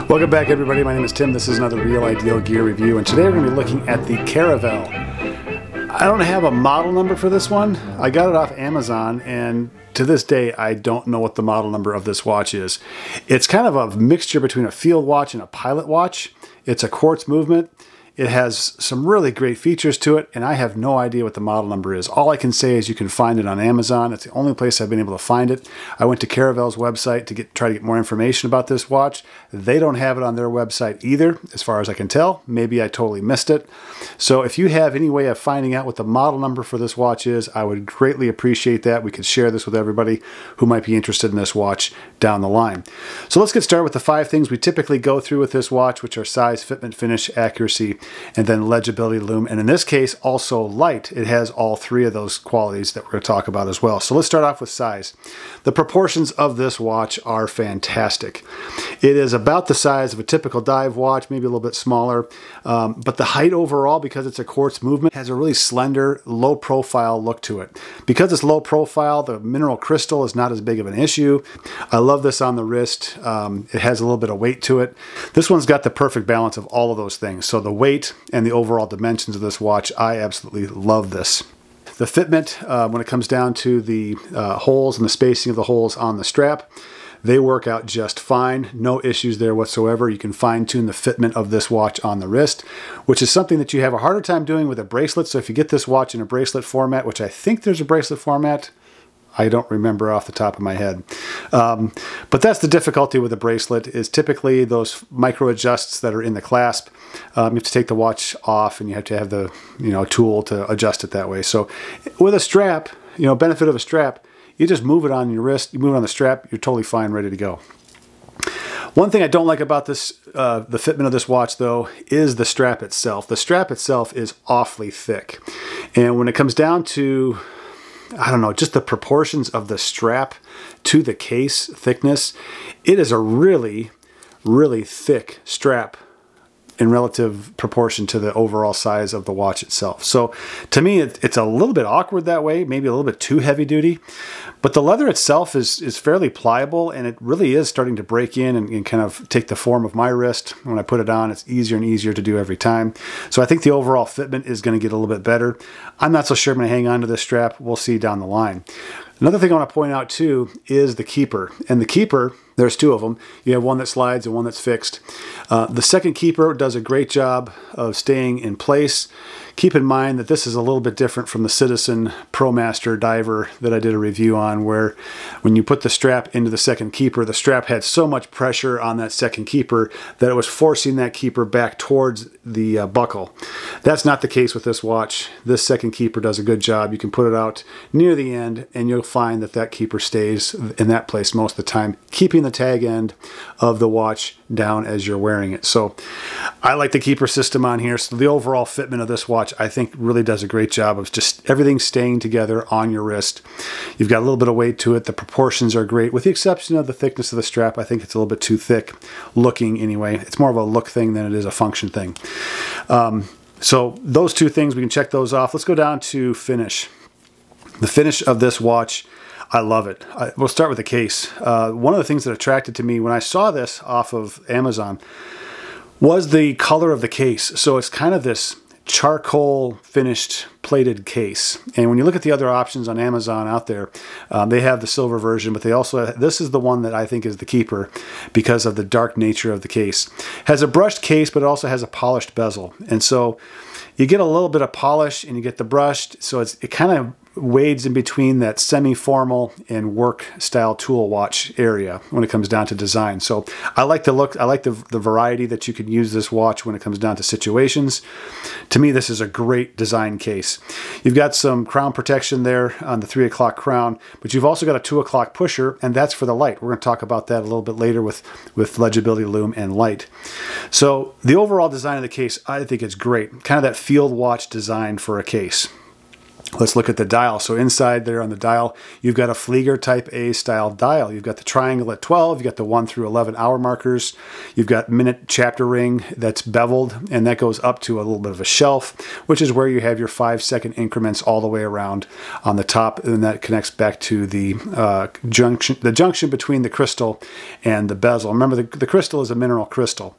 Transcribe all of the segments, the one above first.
Welcome back, everybody. My name is Tim. This is another Real Ideal Gear review, and today we're going to be looking at the Caravelle. I don't have a model number for this one. I got it off Amazon, and to this day I don't know what the model number of this watch is. It's kind of a mixture between a field watch and a pilot watch. It's a quartz movement. It has some really great features to it, and I have no idea what the model number is. All I can say is you can find it on Amazon. It's the only place I've been able to find it. I went to Caravelle's website to try to get more information about this watch. They don't have it on their website either, as far as I can tell. Maybe I totally missed it. So if you have any way of finding out what the model number for this watch is, I would greatly appreciate that. We could share this with everybody who might be interested in this watch down the line. So let's get started with the 5 things we typically go through with this watch, which are size, fitment, finish, accuracy, and then legibility, lume, and in this case also light. It has all 3 of those qualities that we're going to talk about as well. So let's start off with size. The proportions of this watch are fantastic. It is about the size of a typical dive watch, maybe a little bit smaller, but the height overall, because it's a quartz movement, has a really slender, low profile look to it. Because it's low profile, the mineral crystal is not as big of an issue. I love this on the wrist. It has a little bit of weight to it. This one's got the perfect balance of all of those things. So the weight and the overall dimensions of this watch, I absolutely love this. The fitment, when it comes down to the holes and the spacing of the holes on the strap, they work out just fine. No issues there whatsoever. You can fine-tune the fitment of this watch on the wrist, which is something that you have a harder time doing with a bracelet. So if you get this watch in a bracelet format, which I think there's a bracelet format, I don't remember off the top of my head. But that's the difficulty with a bracelet, is typically those micro adjusts that are in the clasp. You have to take the watch off and you have to have the tool to adjust it that way. So with a strap, benefit of a strap, you just move it on your wrist, you move it on the strap, you're totally fine, ready to go. One thing I don't like about this, the fitment of this watch though, is the strap itself. The strap itself is awfully thick. And when it comes down to, I don't know, just the proportions of the strap to the case thickness, it is a really, really thick strap in relative proportion to the overall size of the watch itself. So to me, it's a little bit awkward that way, maybe a little bit too heavy duty, but the leather itself is fairly pliable, and it really is starting to break in and kind of take the form of my wrist. When I put it on, it's easier and easier to do every time. So I think the overall fitment is going to get a little bit better. I'm not so sure I'm going to hang on to this strap. We'll see down the line. Another thing I want to point out too is the keeper. And the keeper, there's 2 of them. You have one that slides and one that's fixed. The second keeper does a great job of staying in place. Keep in mind that this is a little bit different from the Citizen ProMaster diver that I did a review on, where when you put the strap into the second keeper, the strap had so much pressure on that second keeper that it was forcing that keeper back towards the buckle. That's not the case with this watch. This second keeper does a good job. You can put it out near the end and you'll find that that keeper stays in that place most of the time, keeping the tag end of the watch down as you're wearing it. So I like the keeper system on here. So the overall fitment of this watch, I think, really does a great job of just everything staying together on your wrist. You've got a little bit of weight to it. The proportions are great, with the exception of the thickness of the strap. I think it's a little bit too thick looking anyway. It's more of a look thing than it is a function thing. So those 2 things, we can check those off. Let's go down to finish. The finish of this watch, I love it. We'll start with the case. One of the things that attracted to me when I saw this off of Amazon was the color of the case. So it's kind of this charcoal finished plated case. And when you look at the other options on Amazon out there, they have the silver version, but they also have, this is the one that I think is the keeper because of the dark nature of the case. Has a brushed case, but it also has a polished bezel. And so you get a little bit of polish and you get the brushed, so it kind of wades in between that semi-formal and work style tool watch area when it comes down to design. So I like the look, I like the variety that you can use this watch when it comes down to situations. To me, this is a great design case. You've got some crown protection there on the 3 o'clock crown, but you've also got a 2 o'clock pusher, and that's for the light. We're going to talk about that a little bit later with legibility, lume, and light. So the overall design of the case, I think it's great. Kind of that field watch design for a case. Let's look at the dial. So inside there on the dial, you've got a Flieger Type A style dial. You've got the triangle at 12. You've got the 1 through 11 hour markers. You've got minute chapter ring that's beveled, and that goes up to a little bit of a shelf, which is where you have your 5-second increments all the way around on the top, and that connects back to the junction between the crystal and the bezel. Remember, the crystal is a mineral crystal.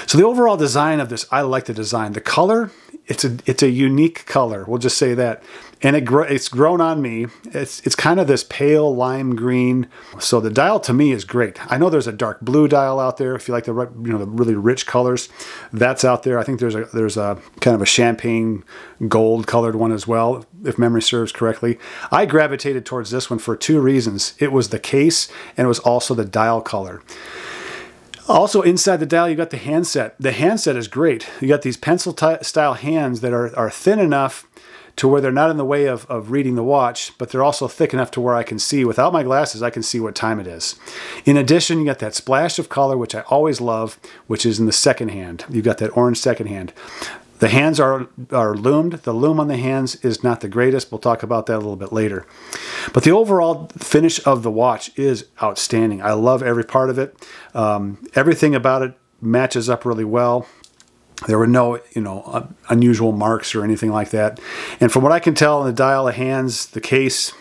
So the overall design of this, I like the design. The color, it's a unique color. We'll just say that. And it's grown on me. It's kind of this pale lime green. So the dial to me is great. I know there's a dark blue dial out there. If you like the really rich colors, that's out there. I think there's a kind of a champagne gold colored one as well, if memory serves correctly. I gravitated towards this one for 2 reasons. It was the case, and it was also the dial color. Also inside the dial, you got the handset. The handset is great. You got these pencil style hands that are thin enough to where they're not in the way of reading the watch, but they're also thick enough to where I can see, without my glasses, I can see what time it is. In addition, you got that splash of color, which I always love, which is in the second hand. You've got that orange second hand. The hands are loomed. The loom on the hands is not the greatest. We'll talk about that a little bit later. But the overall finish of the watch is outstanding. I love every part of it. Everything about it matches up really well. There were no, unusual marks or anything like that. And from what I can tell on the dial, the hands, the case,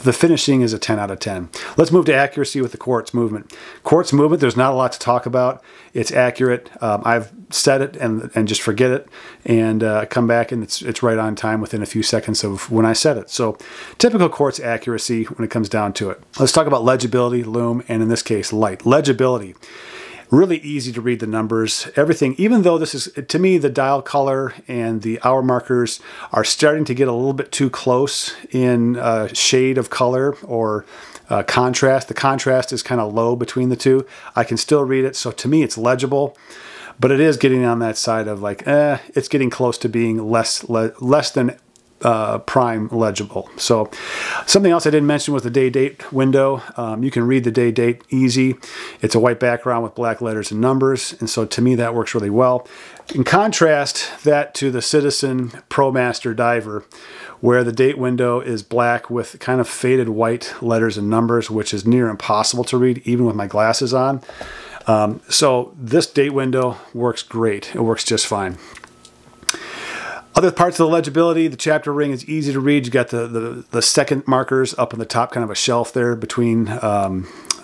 the finishing is a 10 out of 10. Let's move to accuracy with the quartz movement. Quartz movement, there's not a lot to talk about. It's accurate. I've set it and just forget it, and come back and it's right on time within a few seconds of when I set it. So typical quartz accuracy when it comes down to it. Let's talk about legibility, loom, and in this case, light. Legibility. Really easy to read the numbers, everything, even though this is, to me, the dial color and the hour markers are starting to get a little bit too close in shade of color or contrast. The contrast is kind of low between the two. I can still read it, so to me it's legible, but it is getting on that side of like, it's getting close to being less than prime legible. So something else I didn't mention was the day-date window. You can read the day-date easy. It's a white background with black letters and numbers, and so to me that works really well. In contrast that to the Citizen ProMaster Diver, where the date window is black with kind of faded white letters and numbers, which is near impossible to read even with my glasses on. So this date window works great. It works just fine. Other parts of the legibility, the chapter ring is easy to read. You got the second markers up on the top, kind of a shelf there between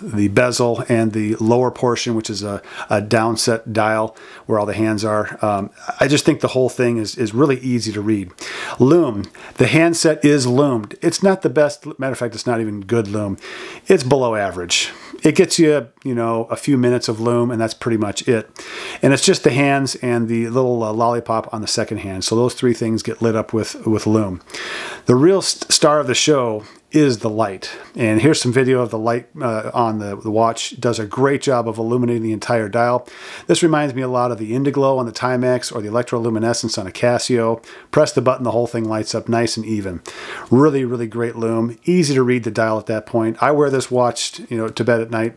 the bezel and the lower portion, which is a downset dial where all the hands are. I just think the whole thing is really easy to read. Loom. The handset is loomed. It's not the best. Matter of fact, it's not even good loom. It's below average. It gets you, a few minutes of loom, and that's pretty much it. And it's just the hands and the little lollipop on the second hand. So those 3 things get lit up with loom. The real star of the show is the light. And here's some video of the light on the watch. It does a great job of illuminating the entire dial. This reminds me a lot of the Indiglo on the Timex or the electroluminescence on a Casio. Press the button, the whole thing lights up nice and even. Really, really great loom. Easy to read the dial at that point. I wear this watch, to bed at night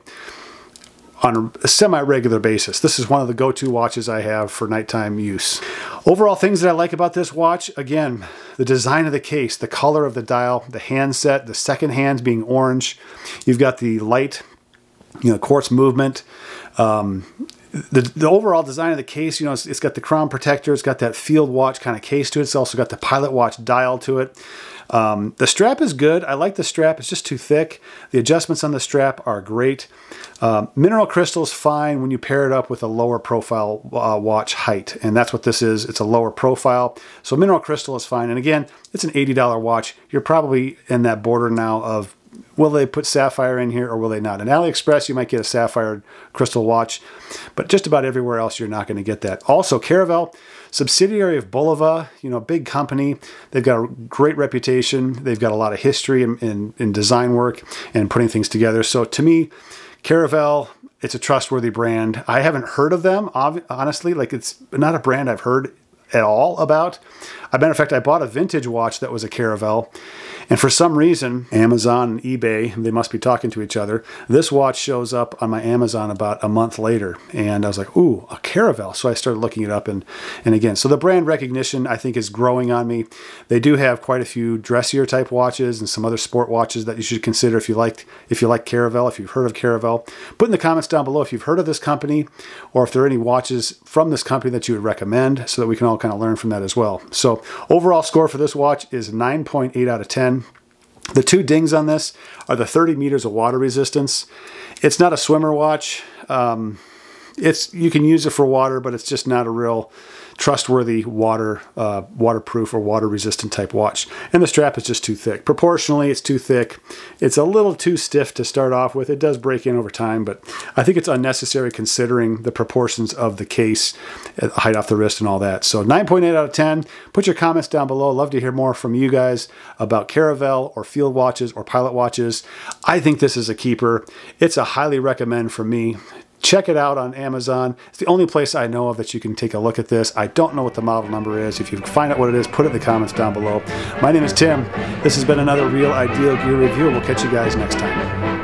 on a semi-regular basis. This is one of the go-to watches I have for nighttime use. Overall things that I like about this watch, again, the design of the case, the color of the dial, the handset, the second hands being orange. You've got the light, quartz movement. The overall design of the case, it's got the crown protector, it's got that field watch kind of case to it. It's also got the pilot watch dial to it. The strap is good. I like the strap. It's just too thick. The adjustments on the strap are great. Mineral crystal is fine when you pair it up with a lower profile watch height, and that's what this is. It's a lower profile, so mineral crystal is fine. And again, it's an $80 watch. You're probably in that border now of, will they put sapphire in here or will they not? In AliExpress, you might get a sapphire crystal watch, but just about everywhere else, you're not going to get that. Also, Caravelle, subsidiary of Bulova, big company. They've got a great reputation. They've got a lot of history in design work and putting things together. So to me, Caravelle, it's a trustworthy brand. I haven't heard of them, honestly. Like, it's not a brand I've heard at all about. As a matter of fact, I bought a vintage watch that was a Caravelle, And for some reason, Amazon and eBay, they must be talking to each other. This watch shows up on my Amazon about a month later. And I was like, ooh, a Caravelle. So I started looking it up. And again, so the brand recognition, I think, is growing on me. They do have quite a few dressier type watches and some other sport watches that you should consider if you like Caravelle, if you've heard of Caravelle. Put in the comments down below if you've heard of this company or if there are any watches from this company that you would recommend so that we can all kind of learn from that as well. So overall score for this watch is 9.8 out of 10. The two dings on this are the 30 meters of water resistance. It's not a swimmer watch. You can use it for water, but it's just not a real trustworthy waterproof or water resistant type watch. And the strap is just too thick. Proportionally, it's too thick. It's a little too stiff to start off with. It does break in over time, but I think it's unnecessary considering the proportions of the case, height off the wrist and all that. So 9.8 out of 10. Put your comments down below. Love to hear more from you guys about Caravelle or field watches or pilot watches. I think this is a keeper. It's a highly recommend for me. Check it out on Amazon. It's the only place I know of that you can take a look at this. I don't know what the model number is. If you find out what it is, put it in the comments down below. My name is Tim. This has been another Real Ideal Gear review. We'll catch you guys next time.